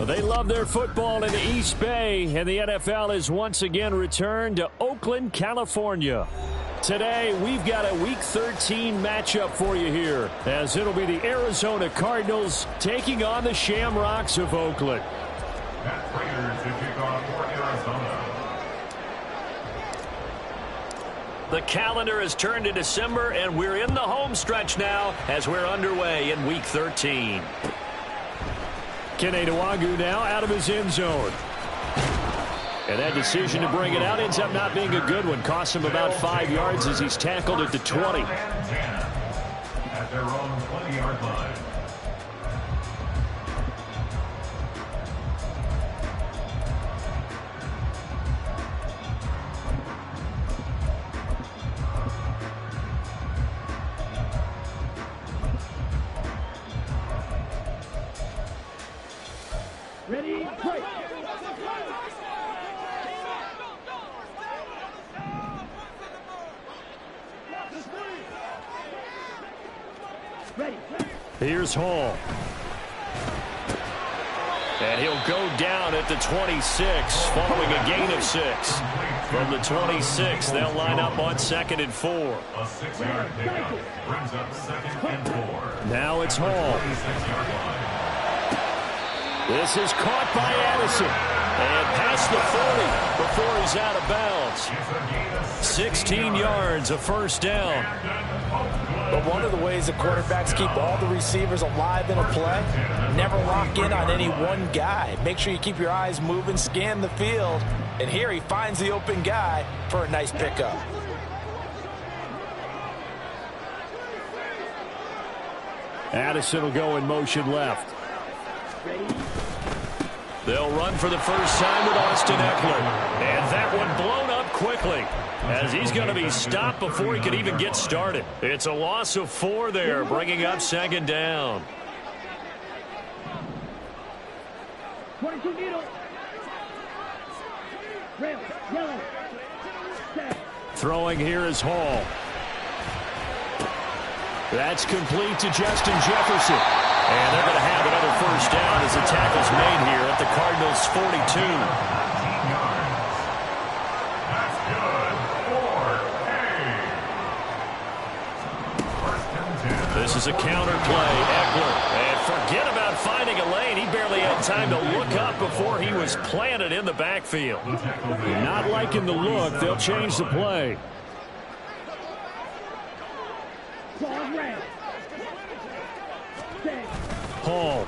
They love their football in the East Bay, and the NFL is once again returned to Oakland, California. Today, we've got a Week 13 matchup for you here, as it'll be the Arizona Cardinals taking on the Shamrocks of Oakland. That's Raiders to kick off for Arizona. The calendar has turned to December, and we're in the home stretch now as we're underway in Week 13. Kene Nwangwu now out of his end zone. And that decision to bring it out ends up not being a good one. Cost him about 5 yards as he's tackled at the 20. At their own 20-yard line. Ready, break. Ready. Here's Hall. And he'll go down at the 26, following a gain of 6. From the 26, they'll line up on 2nd and 4. A 6-yard pickup brings up 2nd and 4. Now it's Hall. 26-yard line. This is caught by Addison. And past the 40 before he's out of bounds. 16 yards, a first down. But one of the ways the quarterbacks keep all the receivers alive in a play, never lock in on any one guy. Make sure you keep your eyes moving, scan the field. And here he finds the open guy for a nice pickup. Addison will go in motion left. They'll run for the first time with Austin Eckler. And that one blown up quickly, as he's going to be stopped before he could even get started. It's a loss of 4 there, bringing up 2nd down. 22 needle. Red, yellow. Set. Throwing here is Hall. That's complete to Justin Jefferson. And they're going to have another first down as the tackle's made here at the Cardinals' 42. That's good for 10. This is a counter play. Eckler. And forget about finding a lane. He barely had time to look up before he was planted in the backfield. Not liking the look. They'll change the play. Hall.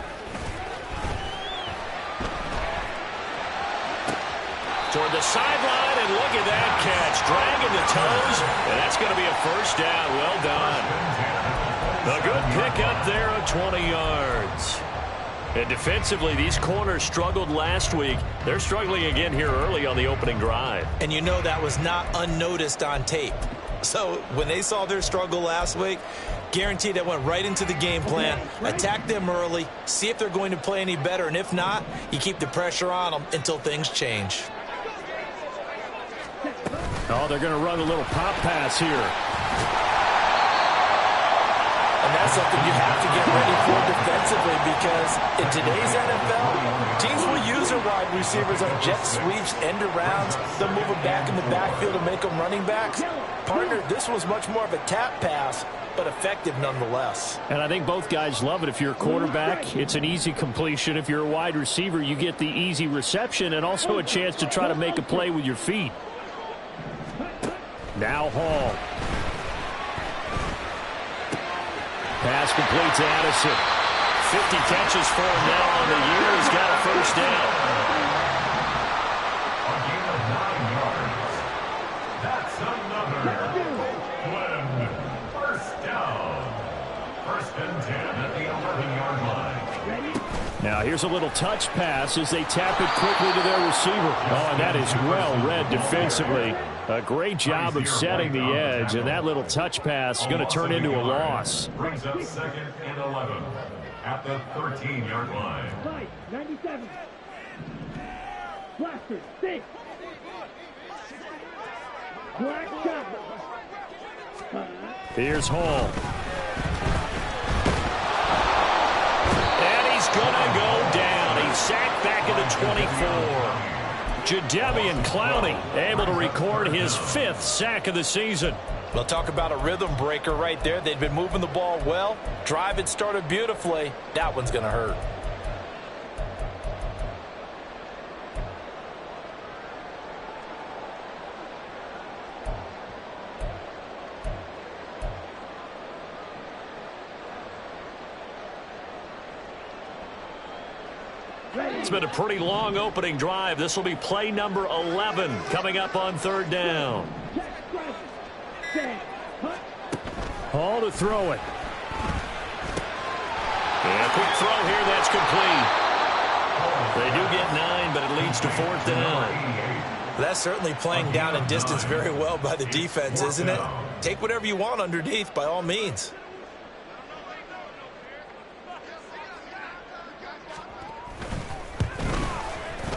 Toward the sideline, and look at that catch. Dragging the toes, and that's going to be a first down. Well done. A good pickup there of 20 yards. And defensively, these corners struggled last week. They're struggling again here early on the opening drive. And you know that was not unnoticed on tape. So when they saw their struggle last week, guaranteed that went right into the game plan. Attack them early, see if they're going to play any better, and if not, you keep the pressure on them until things change. Oh, they're going to run a little pop pass here. And that's something you have to get ready for defensively, because in today's NFL, teams will use their wide receivers on jet sweeps, end arounds. They'll move them back in the backfield and make them running backs. Partner, this was much more of a tap pass, but effective nonetheless. And I think both guys love it. If you're a quarterback, it's an easy completion. If you're a wide receiver, you get the easy reception and also a chance to try to make a play with your feet. Now Hall. Pass complete to Addison. 50 catches for him now on the year. He's got a first down. A gain of 9 yards. That's another 1 first down. 1st and 10 at the 11-yard line. Now here's a little touch pass as they tap it quickly to their receiver. Oh, and that is well read defensively. A great job of setting the edge, and that little touch pass is going to turn into a loss. Brings up 2nd and 11 at the 13-yard line. 97. Blaster, 6. Black shot. Here's Hall. And he's going to go down. He's sacked back 24. Jadeveon Clowney able to record his 5th sack of the season. We'll talk about a rhythm breaker right there. They'd been moving the ball well. Drive had started beautifully. That one's going to hurt. It's been a pretty long opening drive. This will be play number 11 coming up on 3rd down. Hall to throw it. And a quick throw here. That's complete. They do get 9, but it leads to 4th down. That's certainly playing down and distance very well by the defense, isn't it? Take whatever you want underneath, by all means.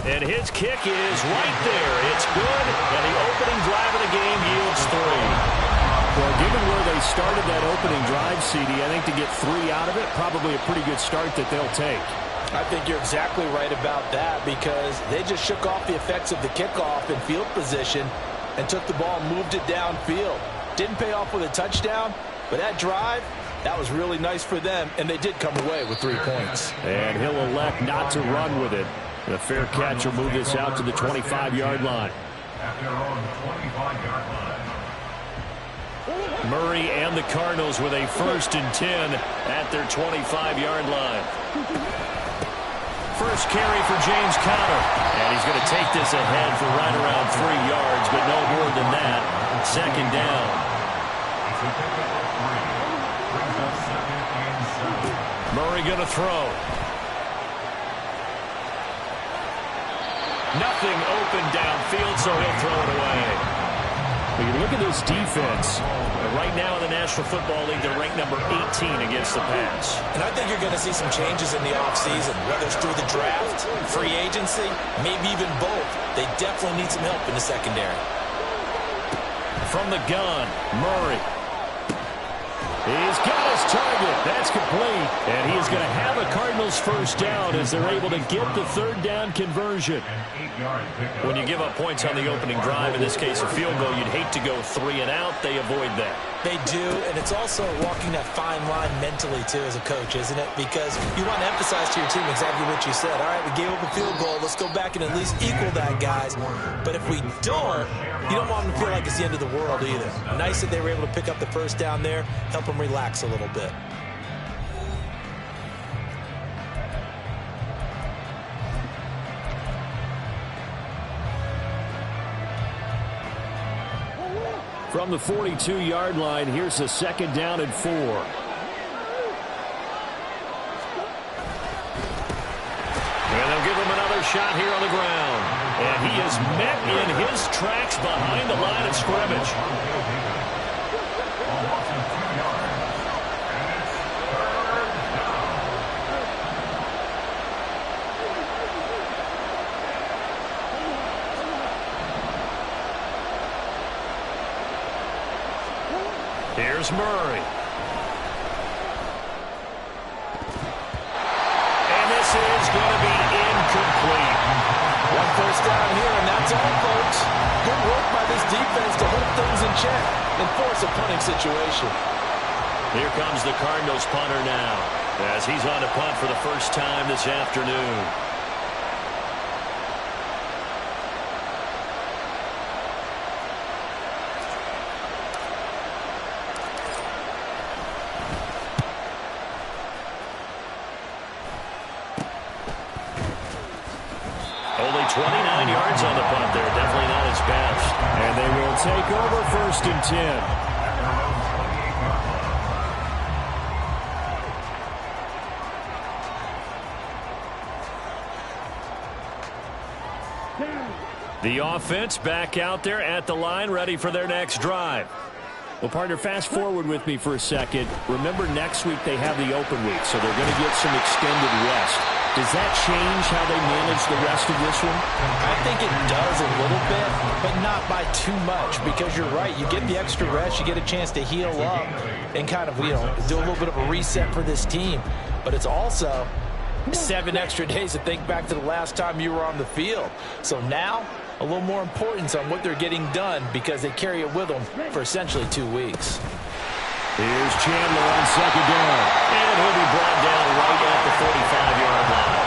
And his kick is right there. It's good, and the opening drive of the game yields 3. Well, given where they started that opening drive, CD, I think to get 3 out of it, probably a pretty good start that they'll take. I think you're exactly right about that because they just shook off the effects of the kickoff in field position and took the ball and moved it downfield. Didn't pay off with a touchdown, but that drive, that was really nice for them, and they did come away with 3 points. And he'll elect not to run with it. The fair catch will move this out to the 25-yard line. At their own 25-yard line. Murray and the Cardinals with a 1st and 10 at their 25-yard line. First carry for James Conner. And he's going to take this ahead for right around 3 yards, but no more than that. 2nd down. Murray going to throw. Nothing open downfield, so he'll throw it away. When you look at this defense, right now in the National Football League, they're ranked number 18 against the pass. And I think you're going to see some changes in the offseason, whether it's through the draft, free agency, maybe even both. They definitely need some help in the secondary. From the gun, Murray. He's got his target. That's complete. And he is going to have a Cardinals 1st down as they're able to get the 3rd down conversion. When you give up points on the opening drive, in this case a field goal, you'd hate to go 3 and out. They avoid that. They do, and it's also walking that fine line mentally, too, as a coach, isn't it? Because you want to emphasize to your team exactly what you said. All right, we gave up a field goal. Let's go back and at least equal that, guys. But if we don't, you don't want them to feel like it's the end of the world either. Nice that they were able to pick up the 1st down there, help them relax a little bit. from the 42-yard line, here's a 2nd down and 4. And they'll give him another shot here on the ground. And he is met in his tracks behind the line of scrimmage. Here's Murray. And this is going to be incomplete. 1 first down here, and that's all, folks. Good work by this defense to hold things in check and force a punting situation. Here comes the Cardinals punter now, as he's on to punt for the first time this afternoon. Only 29 yards on the punt there. Definitely not his best. And they will take over 1st and 10. The offense back out there at the line, ready for their next drive. Well, partner, fast forward with me for a second. Remember, next week they have the open week, so they're going to get some extended rest. Does that change how they manage the rest of this one? I think it does a little bit, but not by too much, because you're right. You get the extra rest, you get a chance to heal up and kind of, do a little bit of a reset for this team. But it's also 7 extra days to think back to the last time you were on the field. So now, a little more importance on what they're getting done because they carry it with them for essentially 2 weeks. Here's Chandler on second down. And he'll be brought down right at the 45-yard line.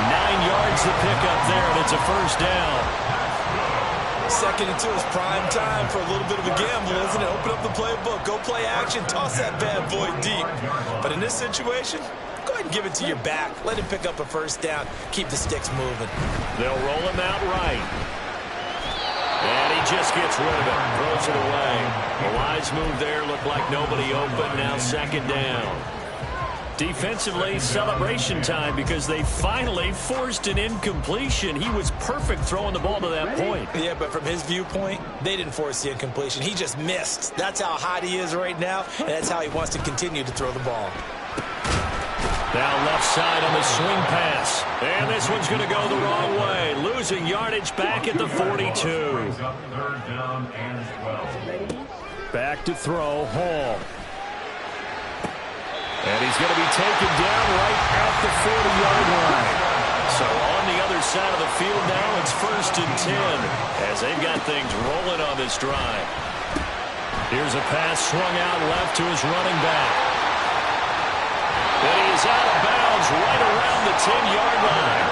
9 yards to pick up there, and it's a first down. 2nd and 2 is prime time for a little bit of a gamble, isn't it? Open up the playbook, go play action, toss that bad boy deep. But in this situation, go ahead and give it to your back. Let him pick up a first down. Keep the sticks moving. They'll roll him out right. And he just gets rid of it. Throws it away. A wise move there. Looked like nobody open. Now second down. Defensively, celebration time because they finally forced an incompletion. He was perfect throwing the ball to that point. Yeah, but from his viewpoint, they didn't force the incompletion. He just missed. That's how hot he is right now, and that's how he wants to continue to throw the ball. Now left side on the swing pass. And this one's going to go the wrong way. Losing yardage back at the 42. Back to throw, Hall. And he's going to be taken down right at the 40-yard line. So on the other side of the field now, it's 1st and 10 as they've got things rolling on this drive. Here's a pass swung out left to his running back. And he is out of bounds right around the 10-yard line.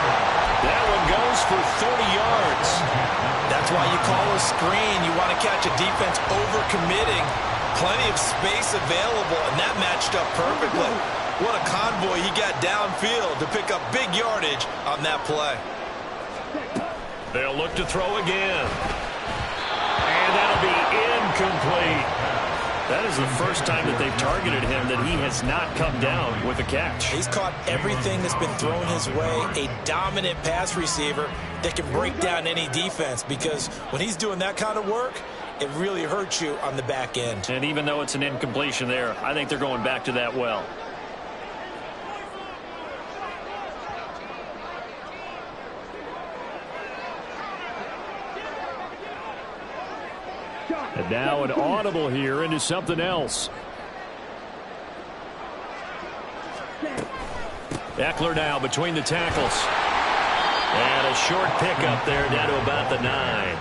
That one goes for 30 yards. That's why you call a screen. You want to catch a defense over-committing. Plenty of space available, and that matched up perfectly. What a convoy he got downfield to pick up big yardage on that play. They'll look to throw again. And that'll be incomplete. That is the first time that they've targeted him that he has not come down with a catch. He's caught everything that's been thrown his way. A dominant pass receiver that can break down any defense because when he's doing that kind of work, it really hurts you on the back end. And even though it's an incompletion there, I think they're going back to that well. And now an audible here into something else. Eckler now between the tackles. And a short pickup there down to about the 9.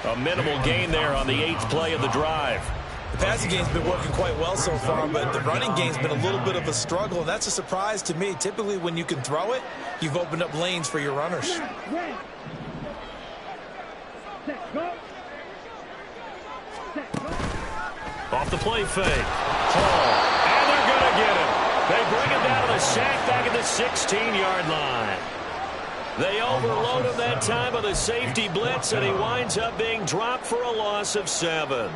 A minimal gain there on the 8th play of the drive. The passing game's been working quite well so far, but the running game's been a little bit of a struggle, and that's a surprise to me. Typically, when you can throw it, you've opened up lanes for your runners. Off the play fake. Hall. And they're going to get him. They bring him down to the sack back at the 16-yard line. They overload him that time of the safety blitz, and he winds up being dropped for a loss of 7.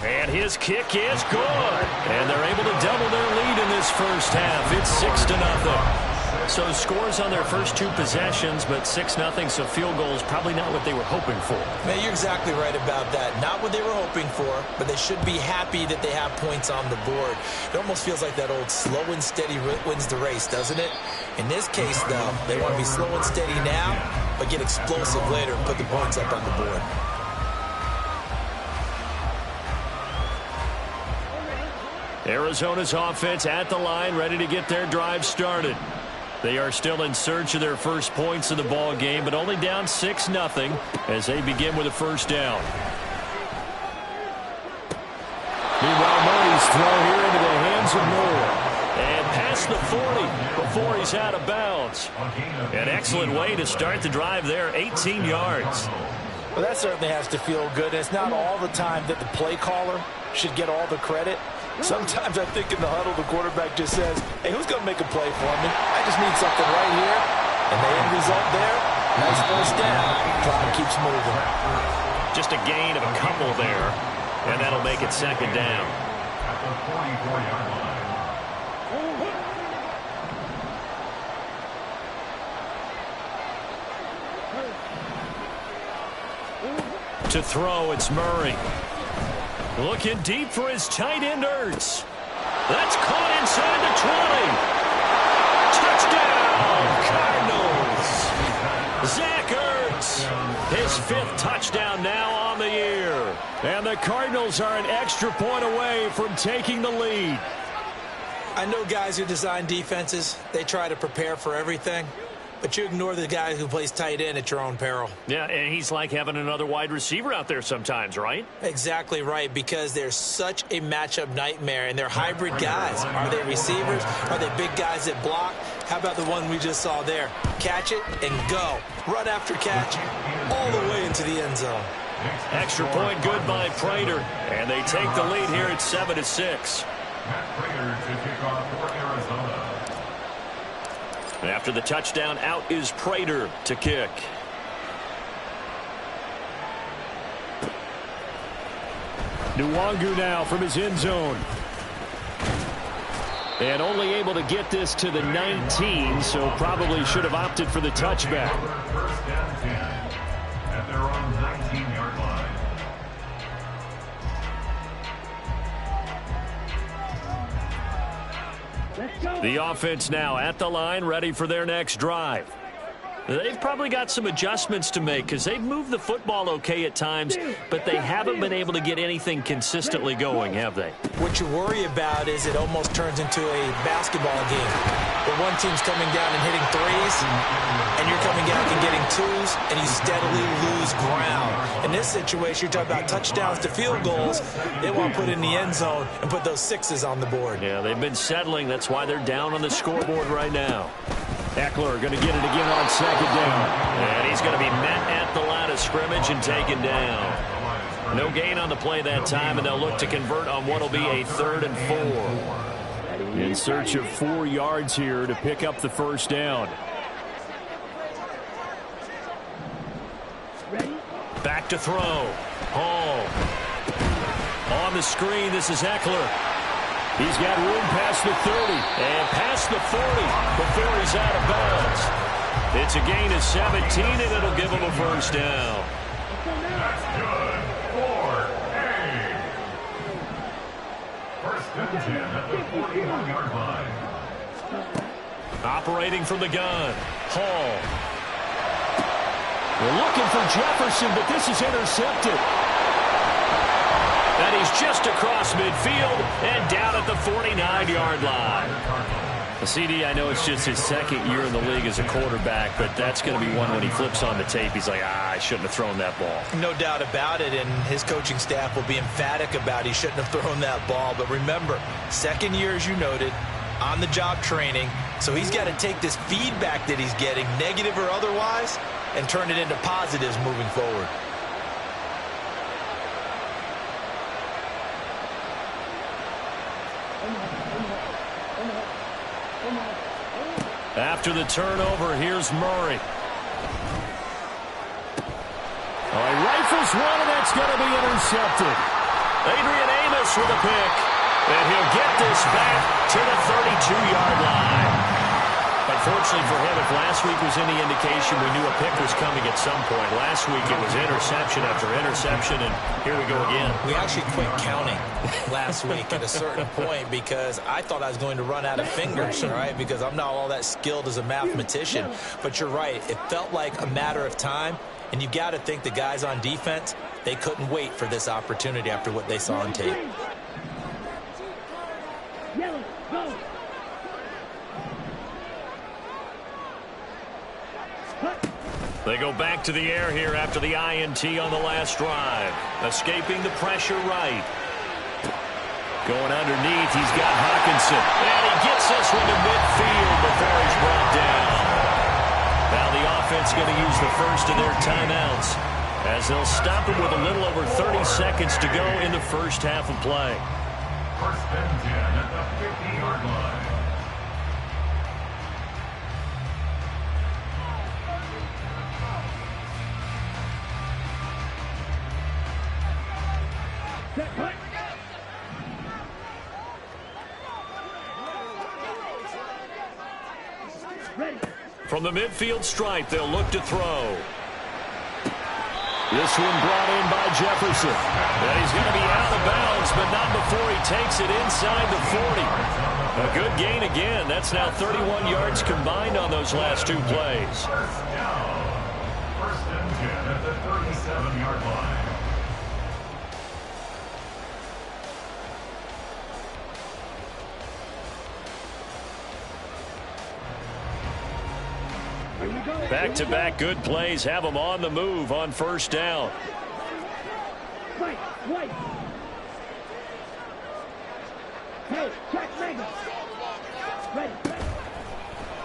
And his kick is good. And they're able to double their lead in this first half. It's 6-0. So scores on their first 2 possessions, but 6-0, so field goal is probably not what they were hoping for. Man, you're exactly right about that. Not what they were hoping for, but they should be happy that they have points on the board. It almost feels like that old slow and steady wins the race, doesn't it? In this case, though, they want to be slow and steady now, but get explosive later and put the points up on the board. Arizona's offense at the line, ready to get their drive started. They are still in search of their first points of the ball game, but only down 6-0 as they begin with a first down. Meanwhile, Murray's throw here into the hands of Moore. And past the 40 before he's out of bounds. An excellent way to start the drive there, 18 yards. Well, that certainly has to feel good. It's not all the time that the play caller should get all the credit. Sometimes I think in the huddle, the quarterback just says, hey, who's going to make a play for me? I just need something right here. And the end result there, nice first down. Clock keeps moving. Just a gain of a couple there. And that'll make it second down. At the 44-yard line. To throw, it's Murray. Looking deep for his tight end, Ertz. That's caught inside the 20. Touchdown, Cardinals. Zach Ertz, his 5th touchdown now on the year. And the Cardinals are an extra point away from taking the lead. I know guys who design defenses, they try to prepare for everything, but you ignore the guy who plays tight end at your own peril. Yeah, and he's like having another wide receiver out there sometimes, right? Exactly right, because they're such a matchup nightmare, and they're hybrid guys. Are they receivers? Are they big guys that block? How about the one we just saw there? Catch it and go. Run after catch all the way into the end zone. Extra point good by Prater, and they take the lead here at 7-6. Matt Prater to kick off for Arizona. After the touchdown, out is Prater to kick. Nwangu now from his end zone. And only able to get this to the 19, so probably should have opted for the touchback. First and 10 at their own 19-yard line. The offense now at the line, ready for their next drive. They've probably got some adjustments to make because they've moved the football okay at times, but they haven't been able to get anything consistently going, have they? What you worry about is it almost turns into a basketball game where one team's coming down and hitting threes, and you're coming out and getting twos, and you steadily lose ground. In this situation, you're talking about touchdowns to field goals. They want to put in the end zone and put those sixes on the board. Yeah, they've been settling. That's why they're down on the scoreboard right now. Eckler going to get it again on second down. And he's going to be met at the line of scrimmage and taken down. No gain on the play that time, and they'll look to convert on what will be a 3rd and 4. In search of 4 yards here to pick up the first down. Back to throw. Hall. On the screen, this is Eckler. He's got room past the 30. And past the 40 before he's out of bounds. It's a gain of 17, and it'll give him a first down. That's good for A. First and 10 at the 41-yard line. Operating from the gun. Hall. We're looking for Jefferson, but this is intercepted. And he's just across midfield and down at the 49-yard line. The CD, I know it's just his second year in the league as a quarterback, but that's going to be one when he flips on the tape. He's like, I shouldn't have thrown that ball. No doubt about it, and his coaching staff will be emphatic about he shouldn't have thrown that ball. But remember, second year, as you noted, on-the-job training, so he's got to take this feedback that he's getting, negative or otherwise, and turn it into positives moving forward. After the turnover, here's Murray. Oh, he rifles one, and that's going to be intercepted. Adrian Amos with a pick. And he'll get this back to the 32-yard line. Unfortunately for him, if last week was any indication, we knew a pick was coming at some point. Last week it was interception after interception, and here we go again. We actually quit counting last week at a certain point because I thought I was going to run out of fingers, all right, because I'm not all that skilled as a mathematician. But you're right. It felt like a matter of time, and you got to think the guys on defense, they couldn't wait for this opportunity after what they saw on tape. They go back to the air here after the INT on the last drive. Escaping the pressure right. Going underneath, he's got Hawkinson. And he gets this one to midfield before he's brought down. Now the offense going to use the first of their timeouts as they'll stop him with a little over 30 seconds to go in the first half of play. First and 10 at the 50-yard line. From the midfield stripe, they'll look to throw. This one brought in by Jefferson. And he's going to be out of bounds, but not before he takes it inside the 40. A good gain again. That's now 31 yards combined on those last two plays. First down. First and 10 at the 37-yard line. Back-to-back good plays have them on the move on first down.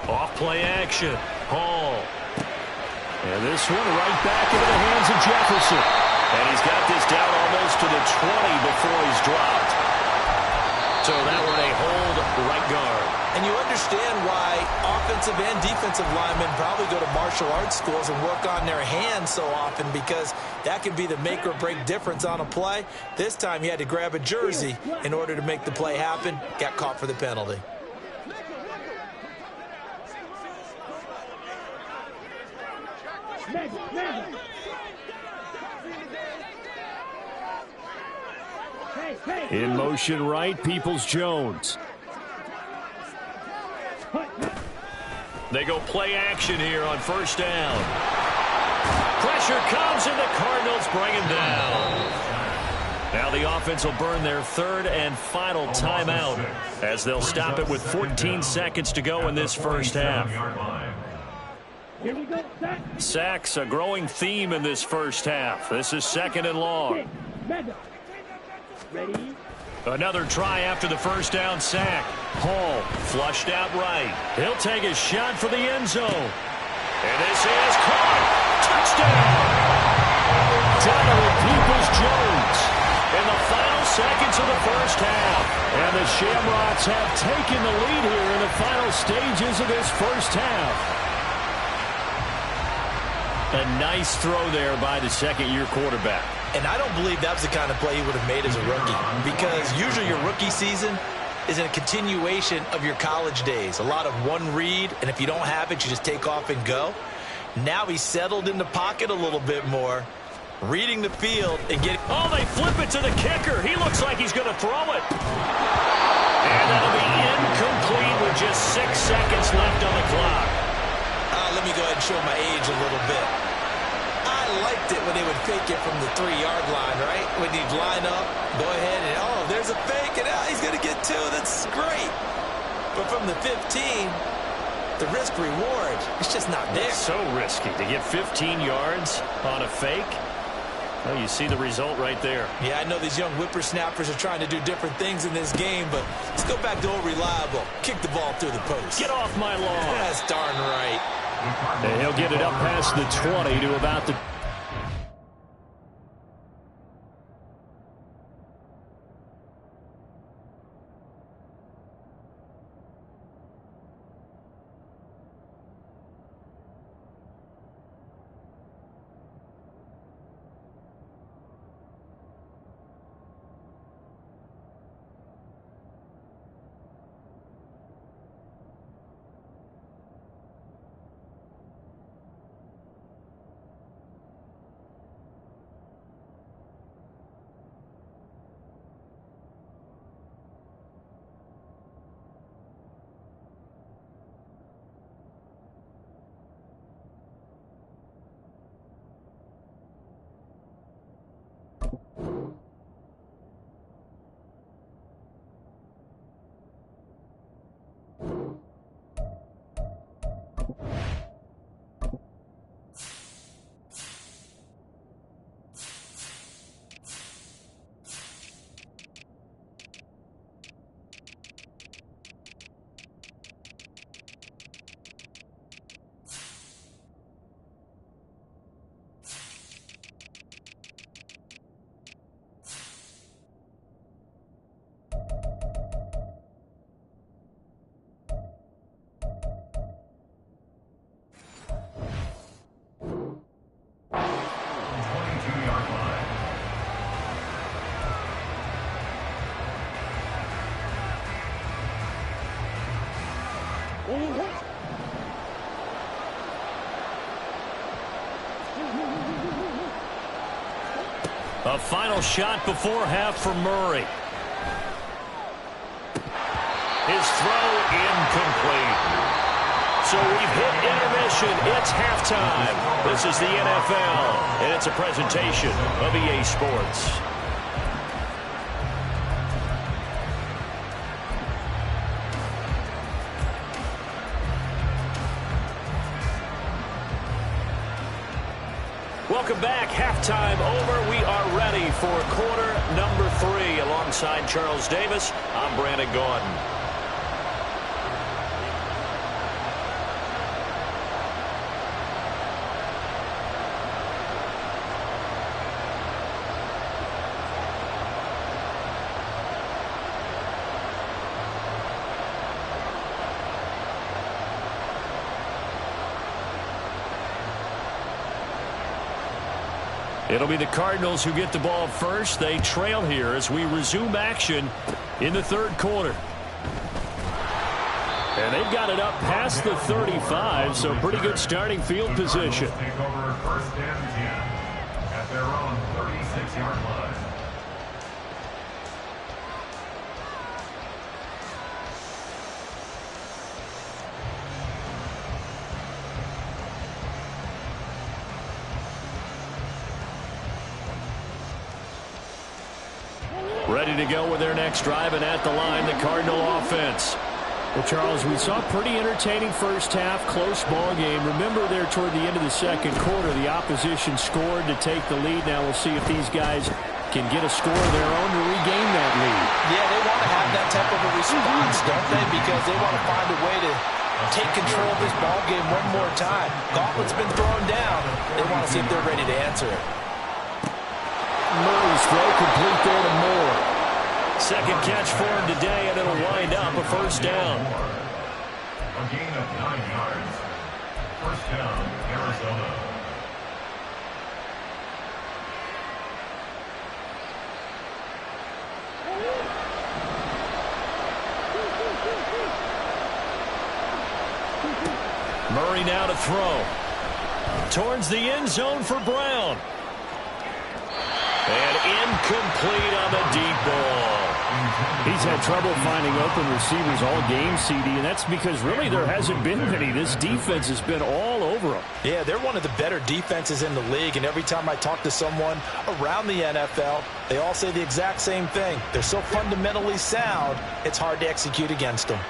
Off play action. Hall. And this one right back into the hands of Jefferson. And he's got this down almost to the 20 before he's dropped. So that one a hold right guard. And you understand why offensive and defensive linemen probably go to martial arts schools and work on their hands so often, because that can be the make or break difference on a play. This time he had to grab a jersey in order to make the play happen. Got caught for the penalty. In motion right, Peoples-Jones. They go play action here on first down. Pressure comes, and the Cardinals bring him down. Now the offense will burn their third and final timeout as they'll stop it with 14 seconds to go in this first half. Sacks, a growing theme in this first half. This is second and long. Another try after the first down sack. Hall flushed out right. He'll take a shot for the end zone. And this is caught. Touchdown! Donovan Peoples-Jones in the final seconds of the first half. And the Shamrocks have taken the lead here in the final stages of this first half. A nice throw there by the second-year quarterback. And I don't believe that was the kind of play he would have made as a rookie, because usually your rookie season is a continuation of your college days. A lot of one read, and if you don't have it, you just take off and go. Now he's settled in the pocket a little bit more, reading the field and getting... Oh, they flip it to the kicker. He looks like he's going to throw it. And that'll be incomplete with just 6 seconds left on the clock. Let me go ahead and show my age a little bit. I liked it when they would fake it from the 3-yard line, right? When you'd line up, go ahead and, oh, there's a fake, and he's going to get 2. That's great. But from the 15, the risk-reward, it's just not there. It's so risky to get 15 yards on a fake. Well, you see the result right there. Yeah, I know these young whippersnappers are trying to do different things in this game, but let's go back to old reliable. Kick the ball through the post. Get off my lawn. That's darn right. And he'll get it up past the 20 to about the... A final shot before half for Murray. His throw incomplete. So we've hit intermission. It's halftime. This is the NFL, and it's a presentation of EA Sports. Welcome back. Halftime over. We are ready for quarter number 3. Alongside Charles Davis, I'm Brandon Gaudin. It'll be the Cardinals who get the ball first. They trail here as we resume action in the third quarter. And they've got it up past the 35, so pretty good starting field position. Take over first and 10 at their own 36-yard line. Ready to go with their next drive, and at the line, the Cardinal offense. Well, Charles, we saw a pretty entertaining first half, close ball game. Remember there toward the end of the second quarter, the opposition scored to take the lead. Now we'll see if these guys can get a score of their own to regain that lead. Yeah, they want to have that type of a response, don't they? Because they want to find a way to take control of this ball game one more time. Gauntlet's been thrown down. They want to see if they're ready to answer it. Murray's throw complete there to Moore. Second catch for him today, and it'll wind up a first down. A gain of 9 yards. First down, Arizona. Murray now to throw. Towards the end zone for Brown. And incomplete on the deep ball. He's had trouble finding open receivers all game, CD, and that's because really there hasn't been many. This defense has been all over them. Yeah, they're one of the better defenses in the league, and every time I talk to someone around the NFL, they all say the exact same thing. They're so fundamentally sound, it's hard to execute against them.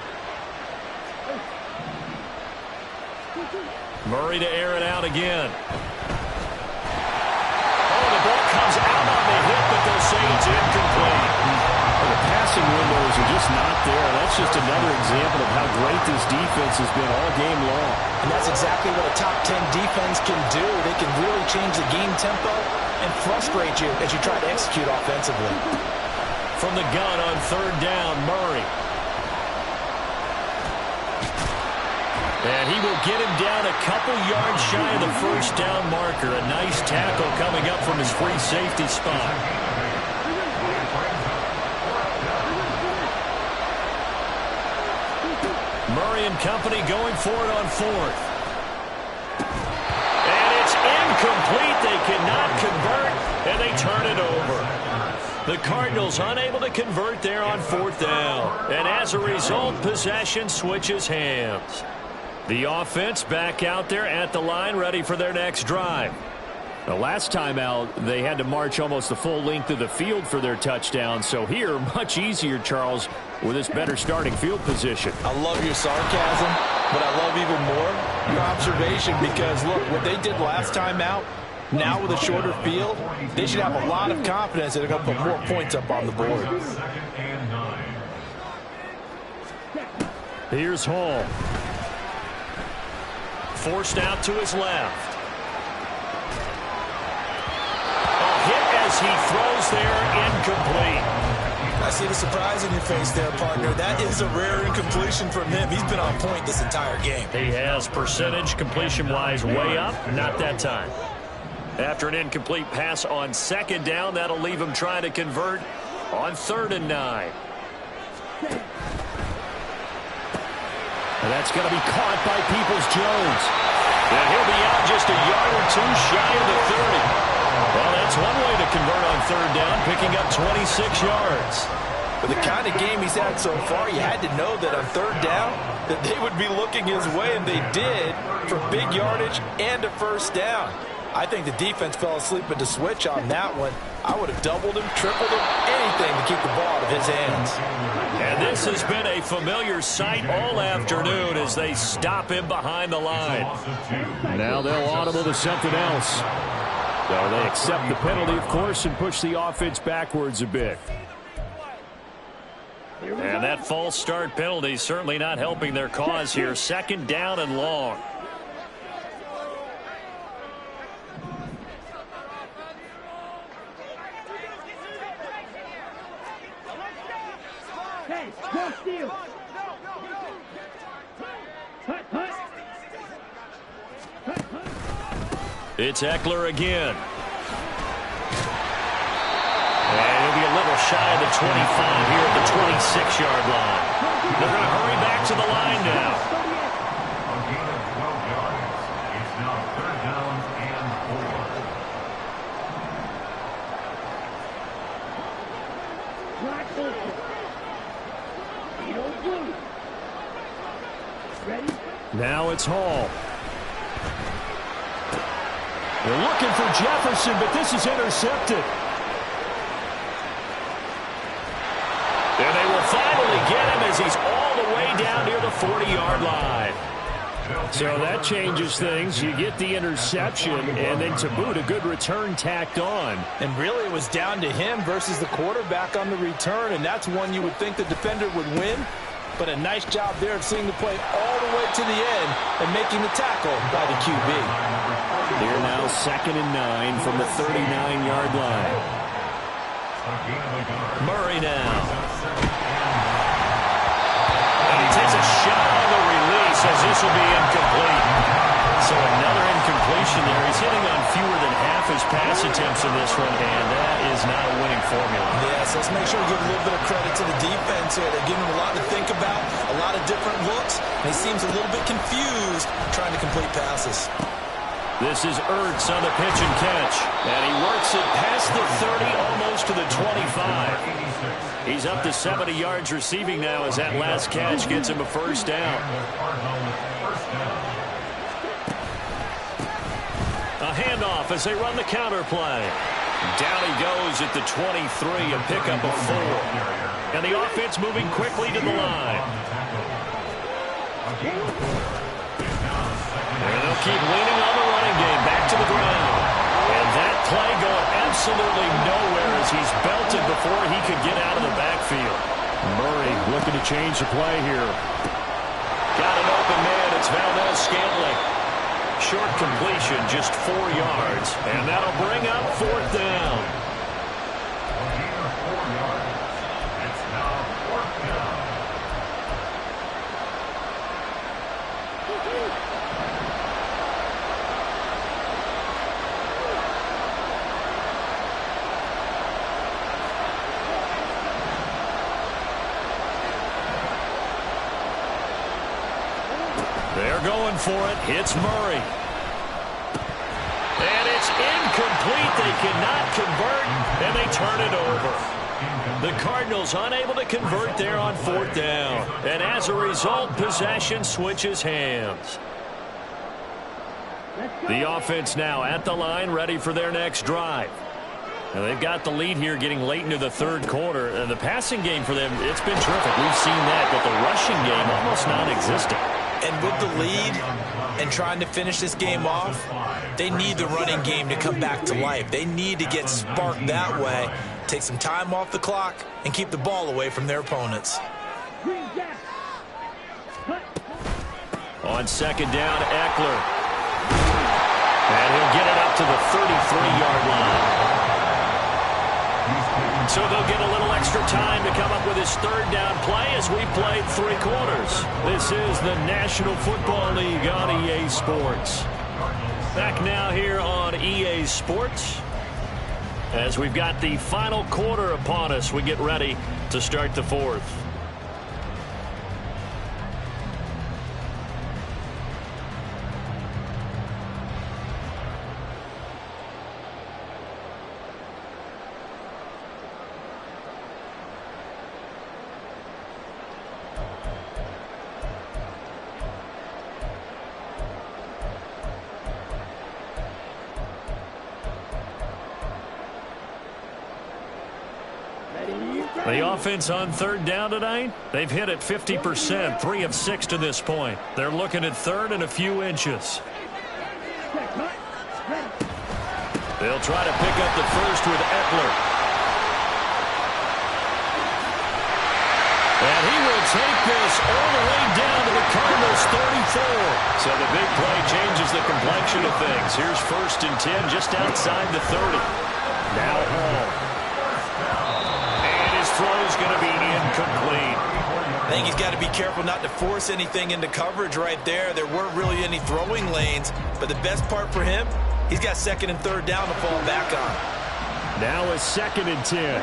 Murray to air it out again. The ball comes out on the hit, but they'll say it's incomplete. Well, the passing windows are just not there. That's just another example of how great this defense has been all game long. And that's exactly what a top 10 defense can do. They can really change the game tempo and frustrate you as you try to execute offensively. From the gun on third down, Murray. And he will get him down a couple yards shy of the first down marker. A nice tackle coming up from his free safety spot. Murray and company going for it on fourth. And it's incomplete. They cannot convert, and they turn it over. The Cardinals unable to convert there on fourth down. And as a result, possession switches hands. The offense back out there at the line, ready for their next drive. The last time out, they had to march almost the full length of the field for their touchdown. So here, much easier, Charles, with this better starting field position. I love your sarcasm, but I love even more your observation because, look, what they did last time out, now with a shorter field, they should have a lot of confidence that they're going to put more points up on the board. Here's Hall. Forced out to his left. A hit as he throws there, incomplete. I see the surprise in your face there, partner. That is a rare incompletion from him. He's been on point this entire game. He has percentage completion-wise way up, not that time. After an incomplete pass on second down, that'll leave him trying to convert on 3rd and 9. And that's going to be caught by Peoples-Jones. And he'll be out just a yard or two shy of the 30. Well, that's one way to convert on 3rd down, picking up 26 yards. With the kind of game he's had so far, you had to know that on 3rd down that they would be looking his way, and they did, for big yardage and a first down. I think the defense fell asleep at the switch on that one. I would have doubled him, tripled him, anything to keep the ball out of his hands. And this has been a familiar sight all afternoon as they stop him behind the line. Now they'll audible to something else. So they accept the penalty, of course, and push the offense backwards a bit. And that false start penalty certainly not helping their cause here. Second down and long. It's Eckler again. And he'll be a little shy of the 25 here at the 26-yard line. They're going to hurry back to the line now. A gain of 12 yards. It's now third down and 4. Now it's Hall. They're looking for Jefferson, but this is intercepted. And they will finally get him as he's all the way down near the 40-yard line. So that changes things. You get the interception, and then to boot, a good return tacked on. And really, it was down to him versus the quarterback on the return, and that's one you would think the defender would win. But a nice job there of seeing the play all the way to the end and making the tackle by the QB. They're now 2nd and 9 from the 39-yard line. Murray now. And he takes a shot on the release as this will be incomplete. So another incompletion there. He's hitting on fewer than half his pass attempts in this one, and that is not a winning formula. Yes, let's make sure we give a little bit of credit to the defense here. They're giving him a lot to think about, a lot of different looks, and he seems a little bit confused trying to complete passes. This is Ertz on the pitch and catch. And he works it past the 30, almost to the 25. He's up to 70 yards receiving now as that last catch gets him a first down. A handoff as they run the counter play. Down he goes at the 23, a pickup of 4. And the offense moving quickly to the line. And they'll keep leaning on the running game back to the ground. And that play going absolutely nowhere as he's belted before he could get out of the backfield. Murray looking to change the play here. Got an open man. It's Valdez-Scantling. Short completion, just 4 yards. And that'll bring up 4th down. It's now 4th down. They're going for it. It's Murray. And it's incomplete. They cannot convert, and they turn it over. The Cardinals unable to convert there on 4th down. And as a result, possession switches hands. The offense now at the line, ready for their next drive. Now they've got the lead here getting late into the 3rd quarter. And the passing game for them, it's been terrific. We've seen that, but the rushing game almost non-existent. And with the lead and trying to finish this game off, they need the running game to come back to life. They need to get sparked that way, take some time off the clock, and keep the ball away from their opponents. On 2nd down, Eckler. And he'll get it up to the 33-yard line. So they'll get a little extra time to come up with his 3rd down play as we played 3 quarters. This is the National Football League on EA Sports. Back now here on EA Sports. As we've got the final quarter upon us, we get ready to start the 4th. The offense on 3rd down tonight, they've hit it 50%, 3 of 6 to this point. They're looking at 3rd and a few inches. They'll try to pick up the first with Eckler. And he will take this all the way down to the Cardinals' 34. So the big play changes the complexion of things. Here's 1st and 10 just outside the 30. Now Hall. And his throw's going to be incomplete. I think he's got to be careful not to force anything into coverage right there. There weren't really any throwing lanes. But the best part for him, he's got 2nd and 3rd down to fall back on. Now a 2nd and 10.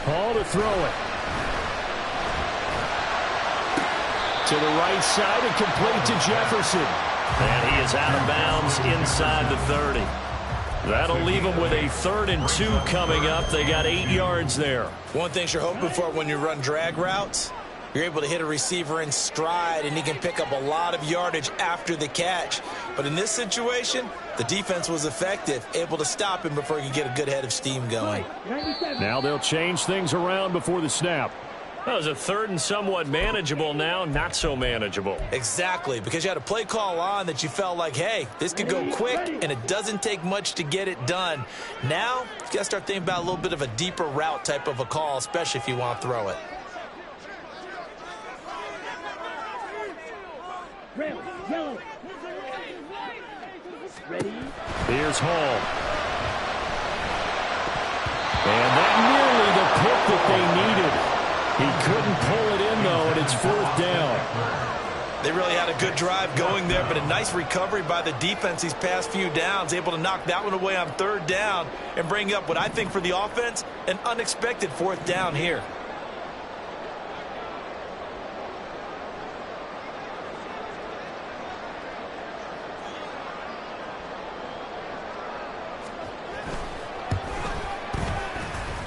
Hall to throw it. To the right side and complete to Jefferson. And he is out of bounds inside the 30. That'll leave them with a 3rd and 2 coming up. They got 8 yards there. One thing you're hoping for when you run drag routes, you're able to hit a receiver in stride, and he can pick up a lot of yardage after the catch. But in this situation, the defense was effective, able to stop him before he could get a good head of steam going. Now they'll change things around before the snap. That was a 3rd and somewhat manageable, now not so manageable. Exactly, because you had a play call on that you felt like, hey, this could go quick, and it doesn't take much to get it done. Now, you got to start thinking about a little bit of a deeper route type of a call, especially if you want to throw it. Yellow. Ready? Here's Hall. And that nearly the pick that they needed. He couldn't pull it in, though, and it's 4th down. They really had a good drive going there, but a nice recovery by the defense these past few downs, able to knock that one away on 3rd down and bring up what I think for the offense, an unexpected 4th down here.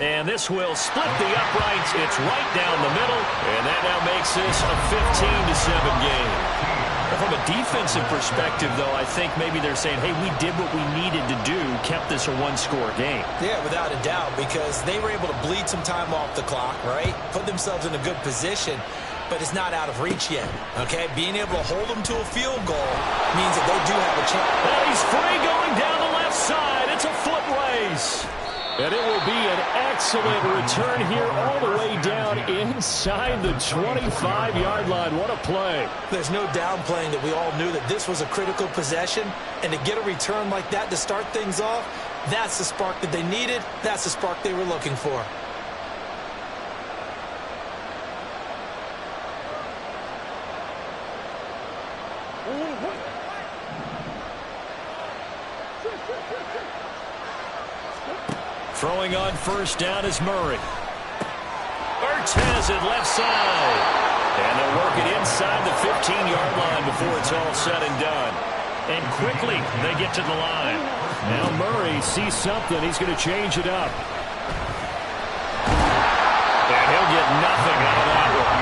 And this will split the uprights. It's right down the middle. And that now makes this a 15-7 game. From a defensive perspective, though, I think maybe they're saying, hey, we did what we needed to do, kept this a one-score game. Yeah, without a doubt, because they were able to bleed some time off the clock, right? Put themselves in a good position, but it's not out of reach yet, okay? Being able to hold them to a field goal means that they do have a chance. And he's free going down the left side. It's a foot race. And it will be an excellent return here all the way down inside the 25-yard line. What a play. There's no downplaying that we all knew that this was a critical possession. And to get a return like that to start things off, that's the spark that they needed. That's the spark they were looking for. Throwing on 1st down is Murray. Ertz has it left side. And they'll work it inside the 15-yard line before it's all said and done. And quickly, they get to the line. Now Murray sees something. He's going to change it up. And he'll get nothing out of that one.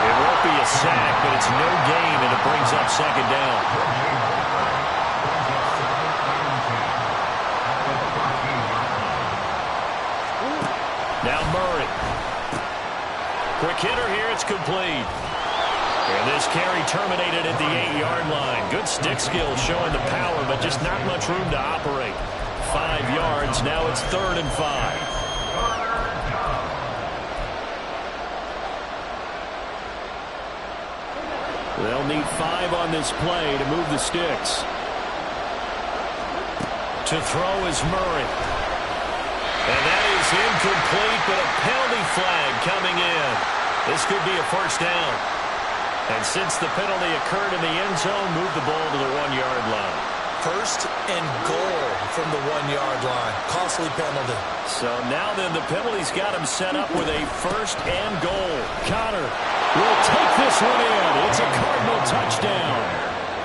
It won't be a sack, but it's no gain, and it brings up 2nd down. Now Murray. Quick hitter here. It's complete. And this carry terminated at the 8-yard line. Good stick skills showing the power, but just not much room to operate. 5 yards. Now it's 3rd and 5. They'll need 5 on this play to move the sticks. To throw is Murray. And that is incomplete, but a penalty flag coming in. This could be a 1st down. And since the penalty occurred in the end zone, move the ball to the 1-yard line. 1st and goal from the 1-yard line. Costly penalty. So now then the penalty's got him set up with a 1st and goal. Connor will take this one in. It's a Cardinal touchdown.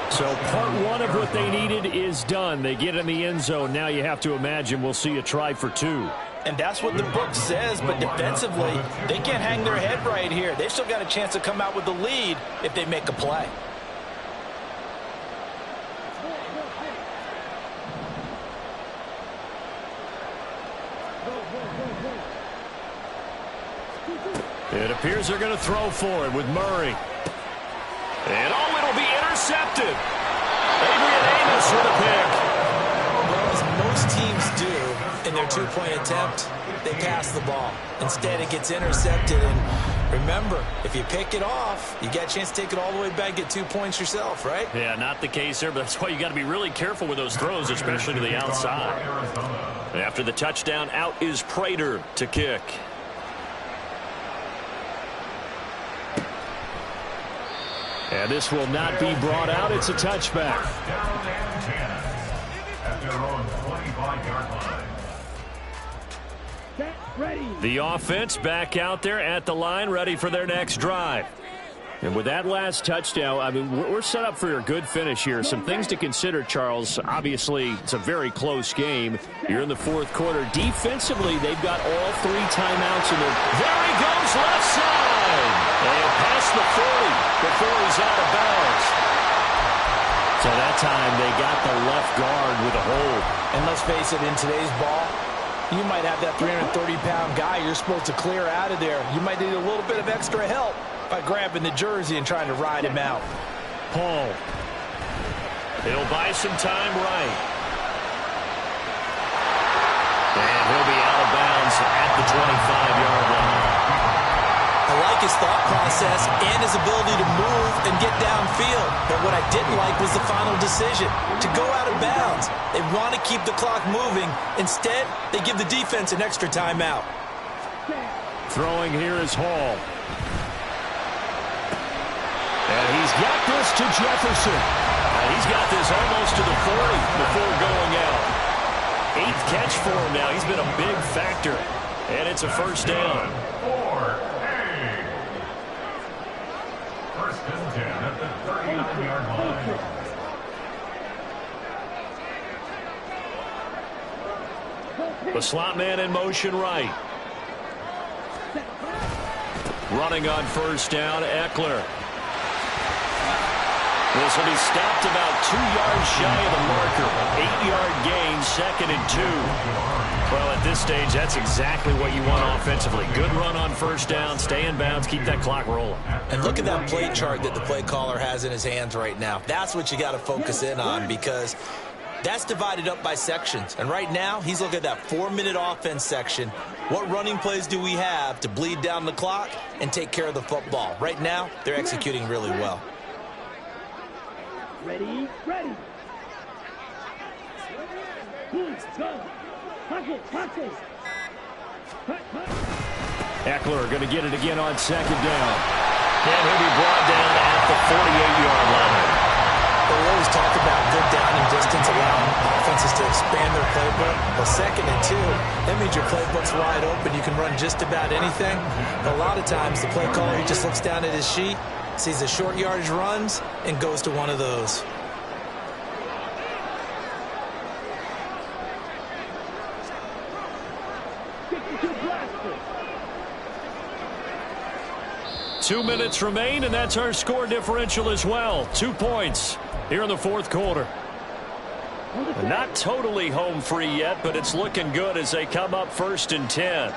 So part 1 of what they needed is done. They get in the end zone. Now you have to imagine we'll see a try for 2. And that's what the book says, but defensively, they can't hang their head right here. They've still got a chance to come out with the lead if they make a play. It appears they're going to throw for it with Murray. And oh, it'll be intercepted. Adrian Amos with a pick. Well, as most teams do in their two-point attempt, they pass the ball. Instead, it gets intercepted. And remember, if you pick it off, you got a chance to take it all the way back, get 2 points yourself, right? Yeah, not the case here, but that's why you got to be really careful with those throws, especially to the outside. After the touchdown, out is Prater to kick. And this will not be brought out. It's a touchback. Down and 10 at their own 25-yard line. The offense back out there at the line, ready for their next drive. And with that last touchdown, I mean, we're set up for a good finish here. Some things to consider, Charles. Obviously, it's a very close game. You're in the fourth quarter. Defensively, they've got all 3 timeouts in there. There he goes, left side. And past the 40 before he's out of bounds. So that time, they got the left guard with a hold. And let's face it, in today's ball, you might have that 330-pound guy you're supposed to clear out of there. You might need a little bit of extra help by grabbing the jersey and trying to ride him out. Paul. He'll buy some time right. And he'll be out of bounds at the 25-yard line. I like his thought process and his ability to move and get downfield. But what I didn't like was the final decision, to go out of bounds. They want to keep the clock moving. Instead, they give the defense an extra timeout. Throwing here is Hall. And he's got this to Jefferson. And he's got this almost to the 40 before going out. 8th catch for him now. He's been a big factor. And it's a first down. 4A. First and 10 at the 39-yard line. The slot man in motion right. Running on first down, Eckler. This will be stopped about 2 yards shy of the marker. 8-yard gain, 2nd and 2. Well, at this stage, that's exactly what you want offensively. Good run on first down, stay in bounds, keep that clock rolling. And look at that play chart that the play caller has in his hands right now. That's what you got to focus in on, because that's divided up by sections. And right now, he's looking at that 4-minute offense section. What running plays do we have to bleed down the clock and take care of the football? Right now, they're executing really well. Ready, ready. Please, go. Pocket, pocket. Eckler going to get it again on 2nd down. And he'll be brought down at the 48-yard line. But we always talk about good down and distance, allowing offenses to expand their playbook. Well, 2nd and 2, that means your playbook's wide open. You can run just about anything. But a lot of times, the play caller, he just looks down at his sheet, sees the short yardage runs, and goes to one of those. Two minutes remain, and that's our score differential as well. 2 points here in the fourth quarter. Not totally home free yet, but it's looking good as they come up 1st and 10.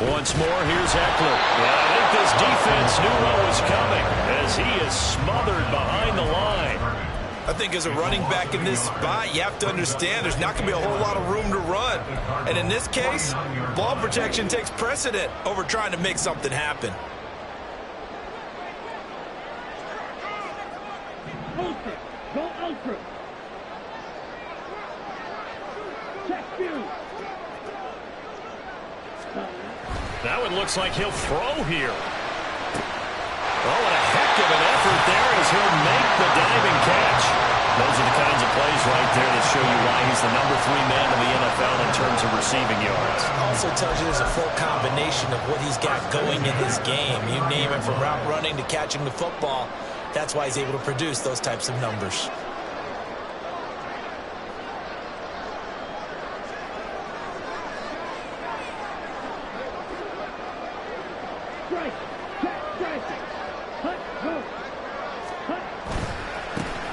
Once more, here's Eckler. Well, I think this defense knew what was coming as he is smothered behind the line. I think as a running back in this spot, you have to understand there's not going to be a whole lot of room to run. And in this case, ball protection takes precedent over trying to make something happen. Go ultra. Check you. Now it looks like he'll throw here. Oh, and a heck of an effort there as he'll make the diving catch. Those are the kinds of plays right there that show you why he's the number 3 man in the NFL in terms of receiving yards. Also tells you there's a full combination of what he's got going in his game. You name it, from route running to catching the football. That's why he's able to produce those types of numbers.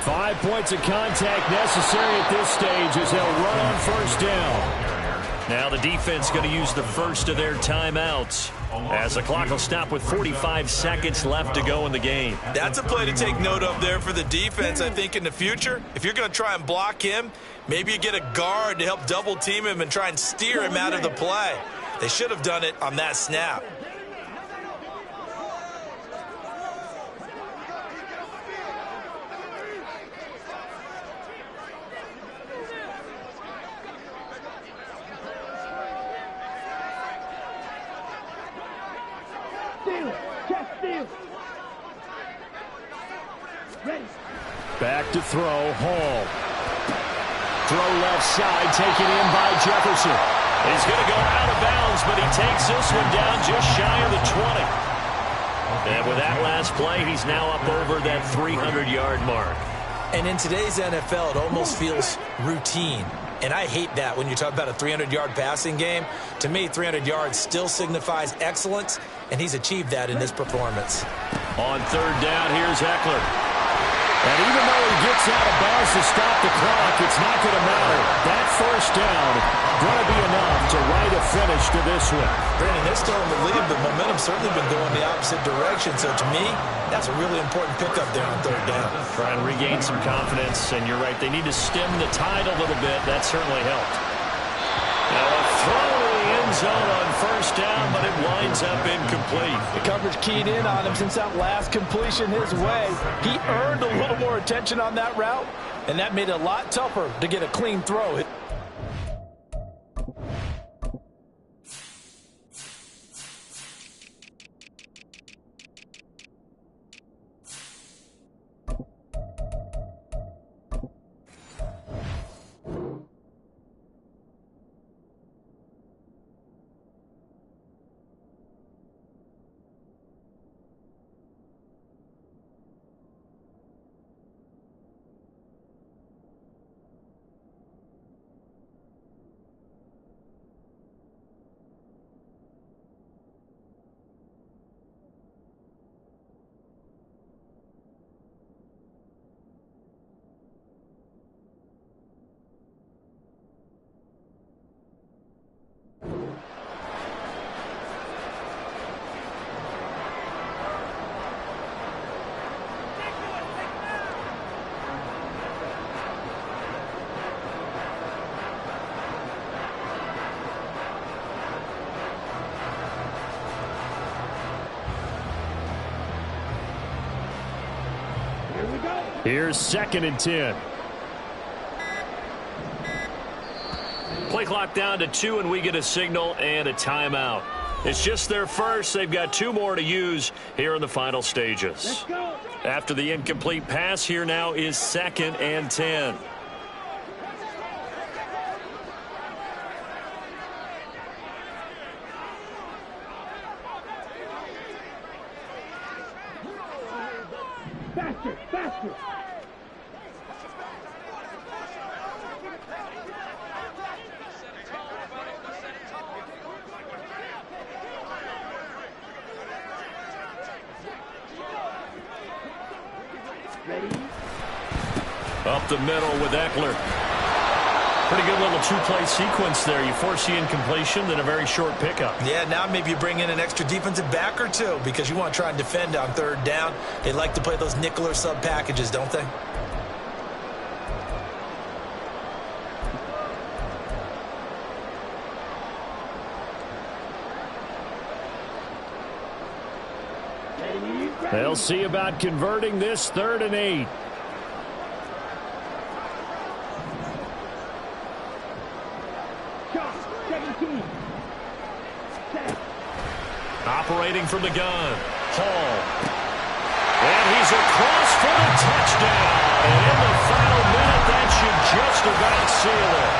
5 points of contact necessary at this stage as they'll run on first down. Now the defense going to use the first of their timeouts as the clock will stop with 45 seconds left to go in the game. That's a play to take note of there for the defense. I think in the future, if you're going to try and block him, maybe you get a guard to help double team him and try and steer him out of the play. They should have done it on that snap. Back to throw, Hall. Throw left side, taken in by Jefferson. He's going to go out of bounds, but he takes this one down just shy of the 20. And with that last play, he's now up over that 300-yard mark. And in today's NFL, it almost feels routine. And I hate that when you talk about a 300-yard passing game. To me, 300 yards still signifies excellence, and he's achieved that in this performance. On third down, here's Eckler. And even though he gets out of bounds to stop the clock, it's not going to matter. That first down going to be enough to write a finish to this one. Brandon, they're still in the lead, but momentum's certainly been going the opposite direction. So to me, that's a really important pickup there on third down. Try and regain some confidence, and you're right. They need to stem the tide a little bit. That certainly helped. Now a throw to the end zone on first down, but it winds up incomplete. The coverage keyed in on him since that last completion his way. He earned a little more attention on that route, and that made it a lot tougher to get a clean throw. Here's 2nd and 10. Play clock down to 2, and we get a signal and a timeout. It's just their first. They've got 2 more to use here in the final stages. After the incomplete pass, here now is 2nd and 10. Faster, faster. Up the middle with Eckler. Pretty good little 2-play sequence there. You force the incompletion, then a very short pickup. Yeah, now maybe you bring in an extra defensive back or 2 because you want to try and defend on third down. They like to play those nickel or sub packages, don't they? They'll see about converting this 3rd and 8. Operating from the gun, Hall. And he's across for the touchdown. And in the final minute, that should just about seal it.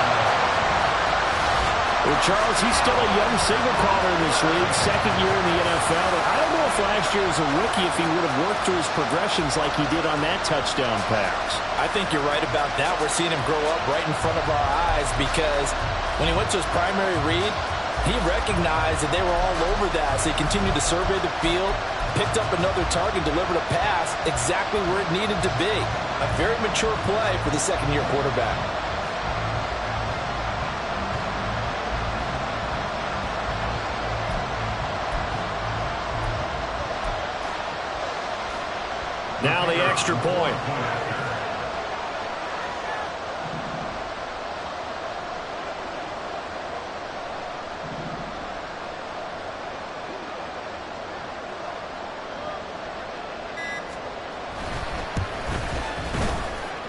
Well, Charles, he's still a young signal caller in this league, 2nd year in the NFL. And I don't know if last year as a rookie if he would have worked through his progressions like he did on that touchdown pass. I think you're right about that. We're seeing him grow up right in front of our eyes because when he went to his primary read, he recognized that they were all over that. So he continued to survey the field, picked up another target, delivered a pass, exactly where it needed to be. A very mature play for the second-year quarterback. Now the extra point.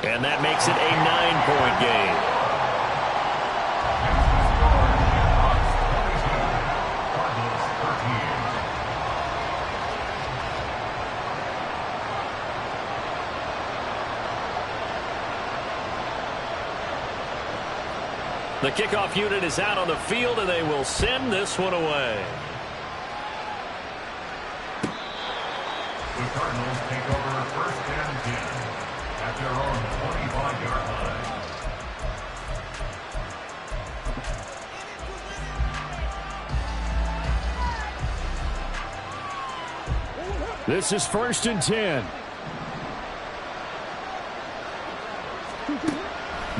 And that makes it a 9-point game. The kickoff unit is out on the field, and they will send this one away. The Cardinals take over first and 10 at their own 25-yard line. This is first and 10.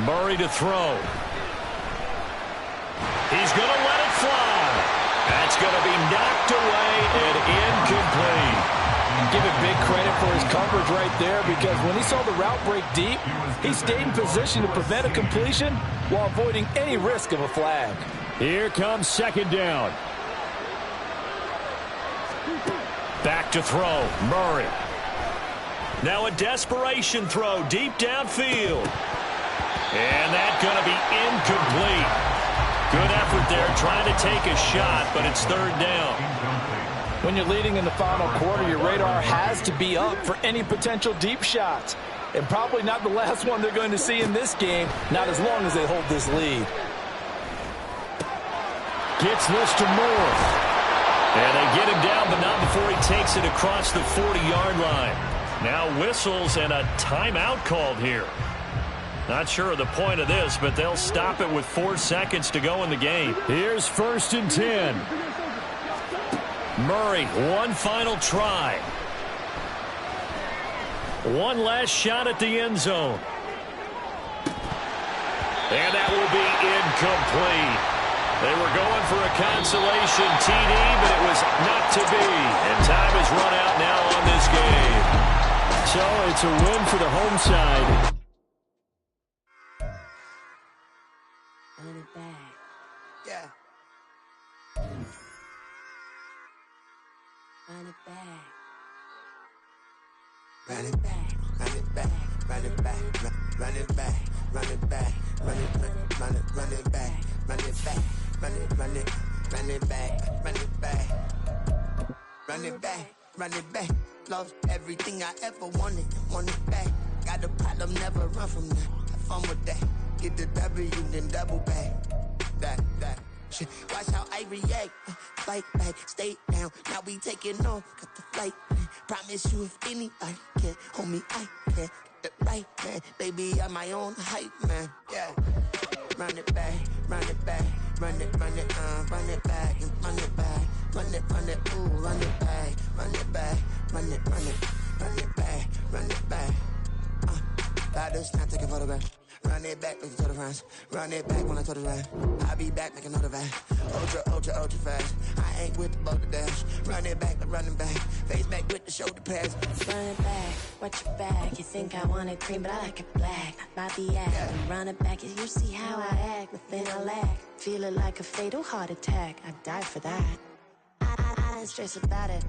Murray to throw. He's going to let it fly. That's going to be knocked away and incomplete. Give it big credit for his coverage right there, because when he saw the route break deep, he stayed in position to prevent a completion while avoiding any risk of a flag. Here comes second down. Back to throw. Murray. Now a desperation throw deep downfield. And that's going to be incomplete. Good effort there, trying to take a shot, but it's third down. When you're leading in the final quarter, your radar has to be up for any potential deep shots. And probably not the last one they're going to see in this game, not as long as they hold this lead. Gets this to Moore. And they get him down, but not before he takes it across the 40-yard line. Now whistles and a timeout called here. Not sure of the point of this, but they'll stop it with 4 seconds to go in the game. Here's first and 10. Murray, one final try. One last shot at the end zone. And that will be incomplete. They were going for a consolation TD, but it was not to be. And time is run out now on this game. So it's a win for the home side. Run it back. Yeah. Run it back. Run it back. Run it back. Run it back. Run it back. Run it back. Run it back. Run it back. Run it back. Run it back. Run it back. Run it back. Run it back. Lost everything I ever wanted. Want it back. Got a problem, never run from that. Have fun with that. Get the W, then double back. That. Shit. Watch how I react. Fight back, stay down. Now we taking off. Got the flight. Promise you if anybody can hold me, I can. Get the right man. Baby, I'm my own hype man. Yeah. Run it back, run it back. Run it back, and run it back. Run it, ooh, run it back. Run it back, run it back, run it back. Got this, now take a photograph. Run it back, make it to the front. Run it back when I told it right. I'll be back, make another back. Ultra fast. I ain't with the boat to dash. Run it back, running back. Face back with the shoulder pads. Run it back, watch your back. You think I want it cream, but I like it black. Not Bobby act. Yeah. Run it back, you see how I act. Nothing I lack. Feeling like a fatal heart attack. I'd die for that. I ain't stressed about it.